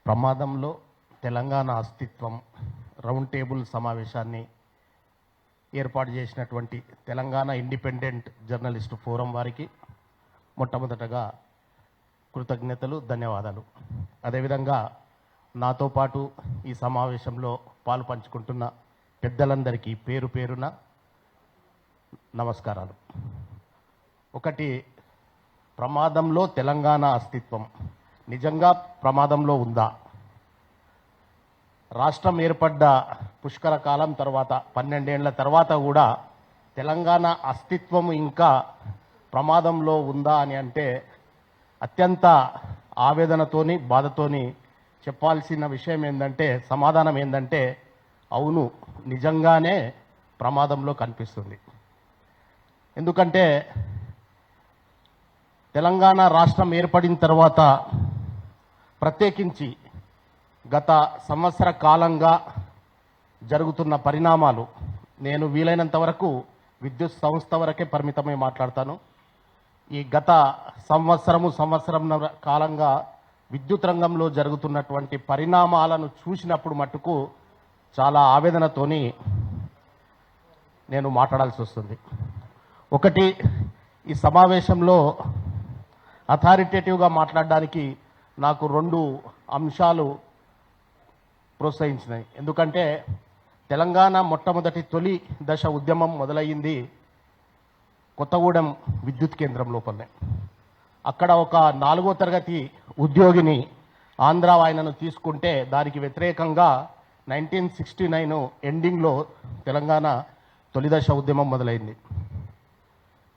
ప్రమాదంలో తెలంగాణ అస్తిత్వం round table సమావేశాన్ని ఏర్పాటు చేసినటువంటి తెలంగాణ ఇండిపెండెంట్ జర్నలిస్ట్ ఫోరం వారికి మొట్టమొదటగా కృతజ్ఞతలు, ధన్యవాదాలు. అదేవిధంగా నాతో పాటు ఈ సమావేశంలో పాలు పంచుకుంటున్న పెద్దలందరికీ పేరు పేరున నమస్కారాలు. ఒకటి, ప్రమాదంలో తెలంగాణ అస్తిత్వం నిజంగా ప్రమాదంలో ఉందా? రాష్ట్రం ఏర్పడ్డ పుష్కర కాలం తర్వాత 12 ఏళ్ల తర్వాత కూడా తెలంగాణ అస్తిత్వం ఇంకా ప్రమాదంలో ఉందా అని అంటే అత్యంత ఆవేదనతోని, బాధతోని చెప్పాల్సిన విషయం ఏంటంటే, సమాధానం ఏంటంటే అవును, నిజంగానే ప్రమాదంలో కనిపిస్తుంది. ఎందుకంటే తెలంగాణ రాష్ట్రం ఏర్పడిన తర్వాత ప్రత్యేకించి గత సంవత్సర కాలంగా జరుగుతున్న పరిణామాలు, నేను వీలైనంత వరకు విద్యుత్ సంస్థ వరకే పరిమితమై మాట్లాడతాను. ఈ గత సంవత్సరం కాలంగా విద్యుత్ రంగంలో జరుగుతున్నటువంటి పరిణామాలను చూసినప్పుడు మట్టుకు చాలా ఆవేదనతోని నేను మాట్లాడాల్సి వస్తుంది. ఒకటి, ఈ సమావేశంలో అథారిటేటివ్గా మాట్లాడడానికి నాకు 2 అంశాలు ప్రోత్సహించినాయి. ఎందుకంటే తెలంగాణ మొట్టమొదటి తొలి దశ ఉద్యమం మొదలయ్యింది కొత్తగూడెం విద్యుత్ కేంద్రం లోపలనే. అక్కడ ఒక 4వ తరగతి ఉద్యోగిని ఆంధ్ర ఆయనను తీసుకుంటే దానికి వ్యతిరేకంగా 1969 ఎండింగ్లో తెలంగాణ తొలి దశ ఉద్యమం మొదలైంది.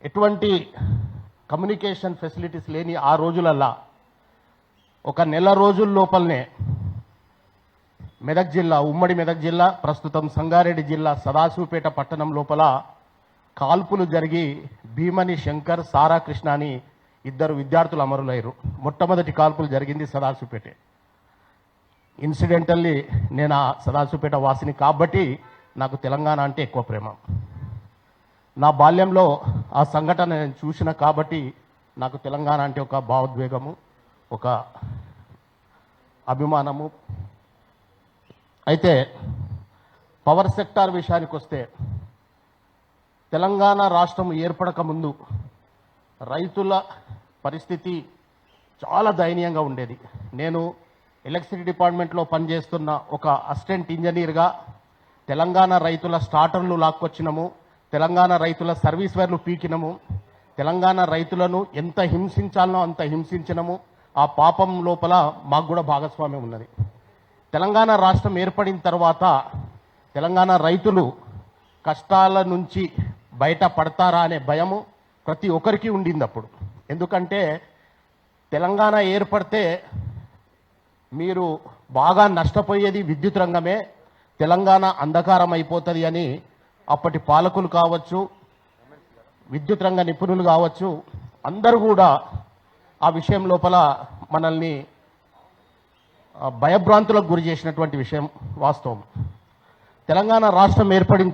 ఎటువంటి కమ్యూనికేషన్ ఫెసిలిటీస్ లేని ఆ రోజులల్లా ఒక నెల రోజుల లోపలనే మెదక్ జిల్లా, ఉమ్మడి మెదక్ జిల్లా, ప్రస్తుతం సంగారెడ్డి జిల్లా సదాశివపేట పట్టణం లోపల కాల్పులు జరిగి భీమని శంకర్, సారా కృష్ణ అని 2 విద్యార్థులు అమరులయ్యారు. మొట్టమొదటి కాల్పులు జరిగింది సదాశివపేట. ఇన్సిడెంటల్లీ నేను ఆ సదాశివపేట వాసిని కాబట్టి నాకు తెలంగాణ అంటే ఎక్కువ ప్రేమ. నా బాల్యంలో ఆ సంఘటన నేను చూసిన కాబట్టి నాకు తెలంగాణ అంటే ఒక భావోద్వేగము, ఒక అభిమానము. అయితే పవర్ సెక్టార్ విషయానికి వస్తే, తెలంగాణ రాష్ట్రం ఏర్పడక ముందు రైతుల పరిస్థితి చాలా దయనీయంగా ఉండేది. నేను ఎలక్ట్రిసిటీ డిపార్ట్మెంట్లో పనిచేస్తున్న ఒక అసిస్టెంట్ ఇంజనీర్గా తెలంగాణ రైతుల స్టార్టర్లు లాక్కొచ్చినము, తెలంగాణ రైతుల సర్వీస్ వైర్లు పీకినము, తెలంగాణ రైతులను ఎంత హింసించాలనో అంత హింసించినము. ఆ పాపం లోపల మాకు కూడా భాగస్వామ్యం ఉన్నది. తెలంగాణ రాష్ట్రం ఏర్పడిన తర్వాత తెలంగాణ రైతులు కష్టాల నుంచి బయట పడతారా అనే భయము ప్రతి ఒక్కరికి ఉండింది అప్పుడు. ఎందుకంటే తెలంగాణ ఏర్పడితే మీరు బాగా నష్టపోయేది విద్యుత్ రంగమే, తెలంగాణ అంధకారం అయిపోతుంది అని అప్పటి పాలకులు కావచ్చు, విద్యుత్ రంగ నిపుణులు కావచ్చు, అందరూ కూడా ఆ విషయం లోపల మనల్ని భయభ్రాంతులకు గురి చేసినటువంటి విషయం వాస్తవం. తెలంగాణ రాష్ట్రం ఏర్పడిన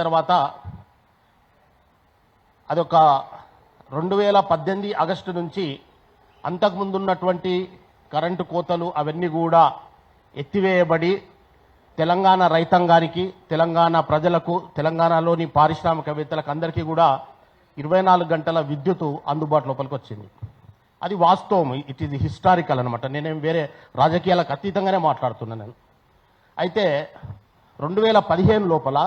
తర్వాత అదొక 2018 ఆగస్టు నుంచి అంతకుముందు ఉన్నటువంటి కరెంటు కోతలు అవన్నీ కూడా ఎత్తివేయబడి తెలంగాణ రైతాంగానికి, తెలంగాణ ప్రజలకు, తెలంగాణలోని పారిశ్రామికవేత్తలకు అందరికీ కూడా 24 గంటల విద్యుత్ అందుబాటులోకి వచ్చింది. అది వాస్తవం, ఇట్ ఈజ్ హిస్టారికల్ అనమాట. నేనేం వేరే రాజకీయాలకు అతీతంగానే మాట్లాడుతున్నాను నేను. అయితే 2015 లోపల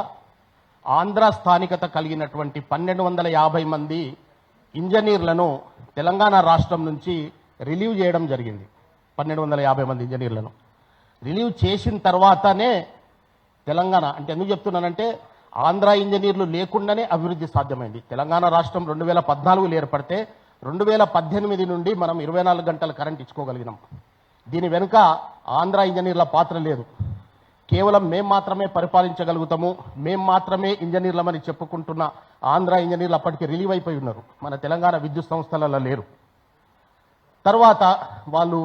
ఆంధ్ర స్థానికత కలిగినటువంటి 1250 మంది ఇంజనీర్లను తెలంగాణ రాష్ట్రం నుంచి రిలీవ్ చేయడం జరిగింది. 1250 మంది ఇంజనీర్లను రిలీవ్ చేసిన తర్వాతనే తెలంగాణ, అంటే ఎందుకు చెప్తున్నానంటే ఆంధ్ర ఇంజనీర్లు లేకుండానే అభివృద్ధి సాధ్యమైంది. తెలంగాణ రాష్ట్రం 2014లో ఏర్పడితే 2018 నుండి మనం 24 గంటల కరెంట్ ఇచ్చుకోగలిగినాం. దీని వెనుక ఆంధ్ర ఇంజనీర్ల పాత్ర లేదు. కేవలం మేం మాత్రమే పరిపాలించగలుగుతాము, మేం మాత్రమే ఇంజనీర్లమని చెప్పుకుంటున్న ఆంధ్ర ఇంజనీర్లు అప్పటికి రిలీవ్ అయిపోయి ఉన్నారు, మన తెలంగాణ విద్యుత్ సంస్థలలో లేరు. తర్వాత వాళ్ళు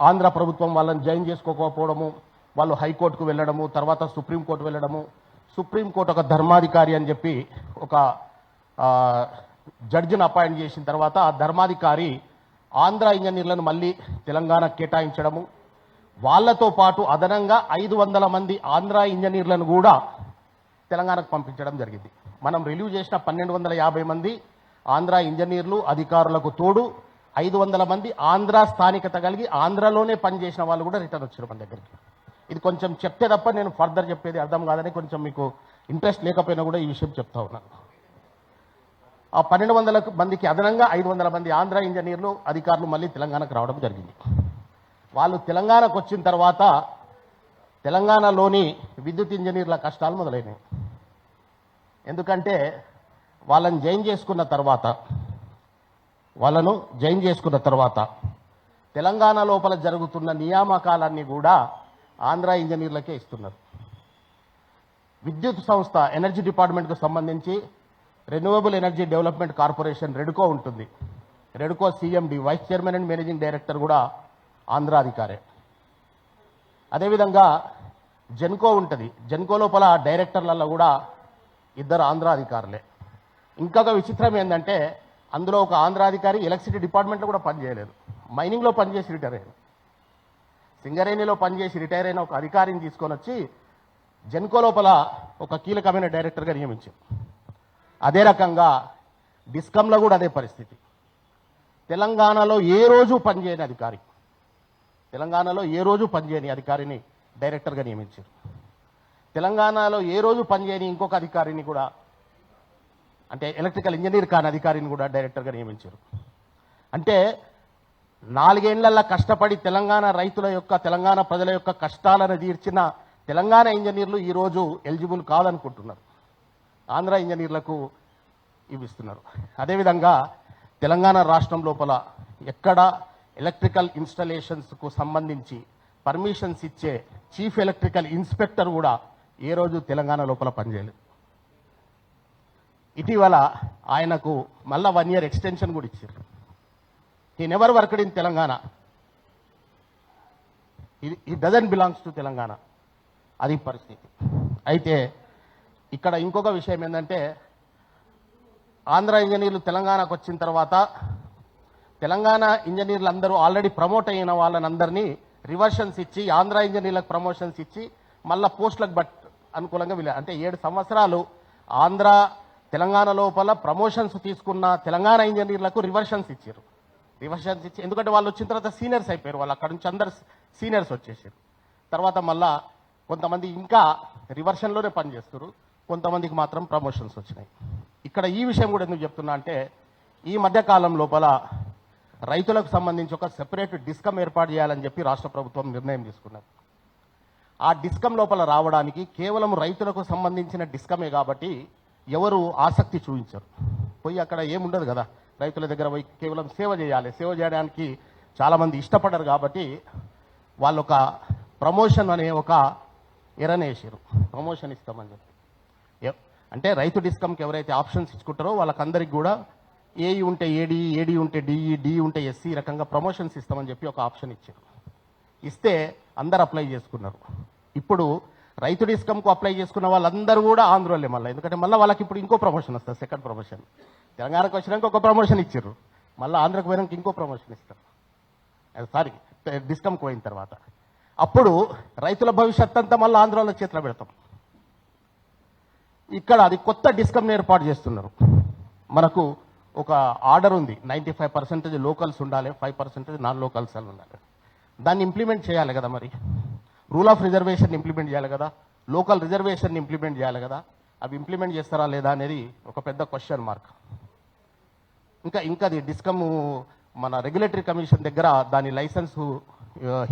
ఆంధ్ర ప్రభుత్వం వాళ్ళని జాయిన్ చేసుకోకపోవడము, వాళ్ళు హైకోర్టుకు వెళ్ళడము, తర్వాత సుప్రీంకోర్టు వెళ్ళడము. సుప్రీంకోర్టు ఒక ధర్మాధికారి అని చెప్పి ఒక జడ్జిని అపాయింట్ చేసిన తర్వాత ఆ ధర్మాధికారి ఆంధ్ర ఇంజనీర్లను మళ్ళీ తెలంగాణ కేటాయించడము, వాళ్లతో పాటు అదనంగా 500 మంది ఆంధ్ర ఇంజనీర్లను కూడా తెలంగాణకు పంపించడం జరిగింది. మనం రిలీవ్ చేసిన 1250 మంది ఆంధ్ర ఇంజనీర్లు అధికారులకు తోడు 500 మంది ఆంధ్ర స్థానికత కలిగి ఆంధ్రలోనే పనిచేసిన వాళ్ళు కూడా రిటర్న్ వచ్చారు మన దగ్గరికి. ఇది కొంచెం చెప్తే తప్ప నేను ఫర్దర్ చెప్పేది అర్థం కాదని కొంచెం మీకు ఇంట్రెస్ట్ లేకపోయినా కూడా ఈ విషయం చెప్తా ఉన్నాను. ఆ 1200 మందికి అదనంగా 500 మంది ఆంధ్ర ఇంజనీర్లు అధికారులు మళ్ళీ తెలంగాణకు రావడం జరిగింది. వాళ్ళు తెలంగాణకు వచ్చిన తర్వాత తెలంగాణలోని విద్యుత్ ఇంజనీర్ల కష్టాలు మొదలైనవి. ఎందుకంటే వాళ్ళను జాయిన్ చేసుకున్న తర్వాత తెలంగాణ లోపల జరుగుతున్న నియామకాలన్నీ కూడా ఆంధ్ర ఇంజనీర్లకే ఇస్తున్నారు. విద్యుత్ సంస్థ ఎనర్జీ డిపార్ట్మెంట్కు సంబంధించి renewable energy development corporation REDCO ఉంటుంది. REDCO CMD vice chairman and managing director కూడా ఆంధ్ర అధికారే. అదేవిధంగా జెన్కో ఉంటుంది. జెన్కో లోపల డైరెక్టర్లలో కూడా 2 ఆంధ్ర అధికారులే. ఇంకొక విచిత్రం ఏంటంటే అందులో ఒక ఆంధ్ర అధికారి ఎలక్ట్రిసిటీ డిపార్ట్మెంట్లో కూడా పనిచేయలేదు, మైనింగ్లో పనిచేసి రిటైర్ అయ్యారు. సింగరేణిలో పనిచేసి రిటైర్ అయిన ఒక అధికారిని తీసుకొని వచ్చి జెన్కో లోపల ఒక కీలకమైన డైరెక్టర్గా నియమించారు. అదే రకంగా డిస్కంలో కూడా అదే పరిస్థితి. తెలంగాణలో ఏ రోజు పనిచేయని అధికారిని డైరెక్టర్గా నియమించారు. తెలంగాణలో ఏ రోజు పనిచేయని ఇంకొక అధికారిని కూడా, అంటే ఎలక్ట్రికల్ ఇంజనీర్ కాని అధికారిని కూడా డైరెక్టర్గా నియమించారు. అంటే 4 ఏళ్లలో కష్టపడి తెలంగాణ రైతుల యొక్క, తెలంగాణ ప్రజల యొక్క కష్టాలను తీర్చిన తెలంగాణ ఇంజనీర్లు ఈరోజు ఎలిజిబుల్ కాదనుకుంటున్నారు, ఆంధ్ర ఇంజనీర్లకు ఇవిస్తున్నారు. అదేవిధంగా తెలంగాణ రాష్ట్రం లోపల ఎక్కడ ఎలక్ట్రికల్ ఇన్స్టాలేషన్స్కు సంబంధించి పర్మిషన్స్ ఇచ్చే చీఫ్ ఎలక్ట్రికల్ ఇన్స్పెక్టర్ కూడా ఏ రోజు తెలంగాణ లోపల పనిచేయలేదు. ఇటీవల ఆయనకు మళ్ళా 1 year ఎక్స్టెన్షన్ కూడా ఇచ్చారు. He never worked in Telangana, he doesn't belongs to Telangana. అది పరిస్థితి. అయితే ఇక్కడ ఇంకొక విషయం ఏంటంటే ఆంధ్ర ఇంజనీర్లు తెలంగాణకు వచ్చిన తర్వాత తెలంగాణ ఇంజనీర్లు అందరూ ఆల్రెడీ ప్రమోట్ అయిన వాళ్ళనందరినీ రివర్షన్స్ ఇచ్చి ఆంధ్ర ఇంజనీర్లకు ప్రమోషన్స్ ఇచ్చి మళ్ళీ పోస్టులకు అనుకూలంగా అంటే 7 సంవత్సరాలు ఆంధ్ర తెలంగాణ లోపల ప్రమోషన్స్ తీసుకున్న తెలంగాణ ఇంజనీర్లకు రివర్షన్స్ ఇచ్చి ఎందుకంటే వాళ్ళు వచ్చిన తర్వాత సీనియర్స్ అయిపోయారు. వాళ్ళు అక్కడ నుంచి అందరు సీనియర్స్ వచ్చేసారు. తర్వాత మళ్ళా కొంతమంది ఇంకా రివర్షన్లోనే పనిచేస్తారు, కొంతమందికి మాత్రం ప్రమోషన్స్ వచ్చినాయి. ఇక్కడ ఈ విషయం కూడా ఎందుకు చెప్తున్నా అంటే ఈ మధ్యకాలం లోపల రైతులకు సంబంధించి ఒక సెపరేట్ డిస్కమ్ ఏర్పాటు చేయాలని చెప్పి రాష్ట్ర ప్రభుత్వం నిర్ణయం తీసుకున్నది. ఆ డిస్కమ్ లోపల రావడానికి కేవలం రైతులకు సంబంధించిన డిస్కమే కాబట్టి ఎవరు ఆసక్తి చూపించరు. పోయి అక్కడ ఏముండదు కదా, రైతుల దగ్గర పోయి కేవలం సేవ చేయాలి. సేవ చేయడానికి చాలామంది ఇష్టపడరు కాబట్టి వాళ్ళు ఒక ప్రమోషన్ అనే ఒక ఎరనేసారు, ప్రమోషన్ ఇస్తామని చెప్పి. అంటే రైతు డిస్కమ్కి ఎవరైతే ఆప్షన్స్ ఇచ్చుకుంటారో వాళ్ళకందరికి కూడా ఏఈ ఉంటే ఏడీ, ఏడీ ఉంటే డిఈ, డిఈ ఉంటే ఎస్సీ రకంగా ప్రమోషన్స్ ఇస్తామని చెప్పి ఒక ఆప్షన్ ఇచ్చారు. ఇస్తే అందరు అప్లై చేసుకున్నారు. ఇప్పుడు రైతు డిస్కమ్కు అప్లై చేసుకున్న వాళ్ళందరూ కూడా ఆంధ్రోలే మళ్ళీ, ఎందుకంటే మళ్ళీ వాళ్ళకి ఇప్పుడు ఇంకో ప్రమోషన్ వస్తుంది, సెకండ్ ప్రమోషన్. తెలంగాణకు వచ్చినాక ఒక ప్రమోషన్ ఇచ్చారు, మళ్ళీ ఆంధ్రకు పోయినాక ఇంకో ప్రమోషన్ ఇస్తారు. సారీ, డిస్కమ్కి పోయిన తర్వాత అప్పుడు రైతుల భవిష్యత్ అంతా మళ్ళీ ఆంధ్రాలో చేతిలో పెడతాం. ఇక్కడ అది కొత్త డిస్కమ్ని ఏర్పాటు చేస్తున్నారు. మనకు ఒక ఆర్డర్ ఉంది, 95% లోకల్స్ ఉండాలి, 5% నాన్ లోకల్స్ అని ఉండాలి. దాన్ని ఇంప్లిమెంట్ చేయాలి కదా, మరి రూల్ ఆఫ్ రిజర్వేషన్ ఇంప్లిమెంట్ చేయాలి కదా, లోకల్ రిజర్వేషన్ ఇంప్లిమెంట్ చేయాలి కదా. అవి ఇంప్లిమెంట్ చేస్తారా లేదా అనేది ఒక పెద్ద క్వశ్చన్ మార్క్. ఇంకా అది డిస్కమ్ మన రెగ్యులేటరీ కమిషన్ దగ్గర దాని లైసెన్స్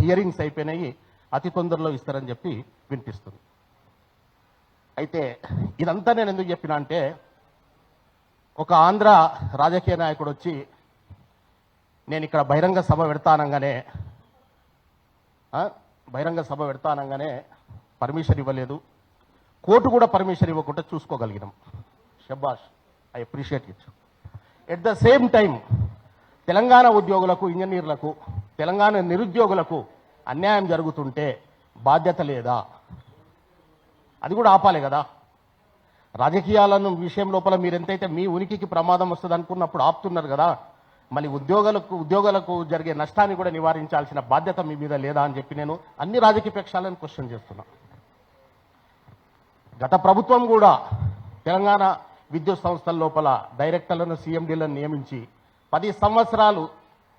హియరింగ్స్ అయిపోయినాయి, అతి తొందరలో ఇస్తారని చెప్పి వినిపిస్తుంది. అయితే ఇదంతా నేను ఎందుకు చెప్పినా అంటే ఒక ఆంధ్ర రాజకీయ నాయకుడు వచ్చి నేను ఇక్కడ బహిరంగ సభ పెడతానంగానే పర్మిషన్ ఇవ్వలేదు, కోర్టు కూడా పర్మిషన్ ఇవ్వకుండా చూసుకోగలిగినాం. షబాష్, I appreciate it. At the same time Telangana ఉద్యోగులకు, ఇంజనీర్లకు, తెలంగాణ నిరుద్యోగులకు అన్యాయం జరుగుతుంటే బాధ్యత లేదా? అది కూడా ఆపాలి కదా. రాజకీయాలను విషయం లోపల మీరు ఎంతైతే మీ ఉనికికి ప్రమాదం వస్తుంది అనుకున్నప్పుడు ఆపుతున్నారు కదా, మళ్ళీ ఉద్యోగులకు జరిగే నష్టాన్ని కూడా నివారించాల్సిన బాధ్యత మీ మీద లేదా అని చెప్పి నేను అన్ని రాజకీయ పక్షాలను క్వశ్చన్ చేస్తున్నా. గత ప్రభుత్వం కూడా తెలంగాణ విద్యుత్ సంస్థల లోపల డైరెక్టర్లను సీఎండీలను నియమించి 10 సంవత్సరాలు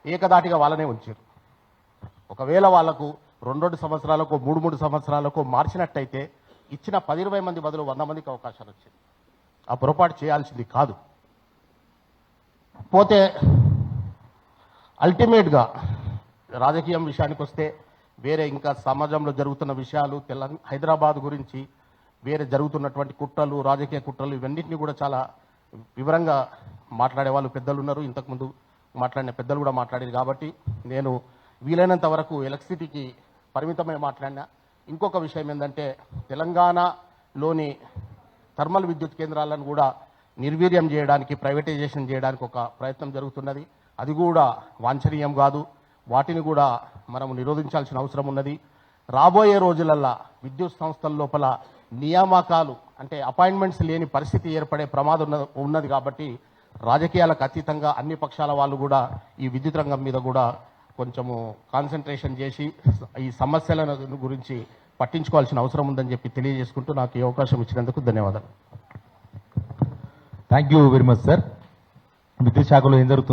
ఏకదాటిగా వాళ్ళనే ఉంచారు. ఒకవేళ వాళ్లకు 2 సంవత్సరాలకు 3 సంవత్సరాలకు మార్చినట్టయితే ఇచ్చిన 10-20 మంది బదులు 100 మందికి అవకాశాలు వచ్చాయి. ఆ పొరపాటు చేయాల్సింది కాదు. పోతే అల్టిమేట్గా రాజకీయం విషయానికి వస్తే వేరే ఇంకా సమాజంలో జరుగుతున్న విషయాలు హైదరాబాద్ గురించి వేరే జరుగుతున్నటువంటి కుట్రలు, రాజకీయ కుట్రలు ఇవన్నింటినీ కూడా చాలా వివరంగా మాట్లాడే వాళ్ళు పెద్దలు ఉన్నారు. ఇంతకుముందు మాట్లాడిన పెద్దలు కూడా మాట్లాడారు. కాబట్టి నేను వీలైనంత వరకు ఎలక్ట్రిసిటీకి పరిమితమై మాట్లాడినా. ఇంకొక విషయం ఏంటంటే తెలంగాణలోని థర్మల్ విద్యుత్ కేంద్రాలను కూడా నిర్వీర్యం చేయడానికి, ప్రైవేటైజేషన్ చేయడానికి ఒక ప్రయత్నం జరుగుతున్నది. అది కూడా వాంఛనీయం కాదు. వాటిని కూడా మనం నిరోధించాల్సిన అవసరం ఉన్నది. రాబోయే రోజులల్లా విద్యుత్ సంస్థల లోపల నియామకాలు అంటే అపాయింట్మెంట్స్ లేని పరిస్థితి ఏర్పడే ప్రమాదం ఉన్నది. కాబట్టి రాజకీయాలకు అతీతంగా అన్ని పక్షాల వాళ్ళు కూడా ఈ విద్యుత్ రంగం మీద కూడా కొంచెము కాన్సన్ట్రేషన్ చేసి ఈ సమస్యల గురించి పట్టించుకోవాల్సిన అవసరం ఉందని చెప్పి తెలియజేసుకుంటూ నాకు ఈ అవకాశం ఇచ్చినందుకు ధన్యవాదాలు. Thank you very much sir. విద్యుత్ శాఖలో ఏం జరుగుతుంది?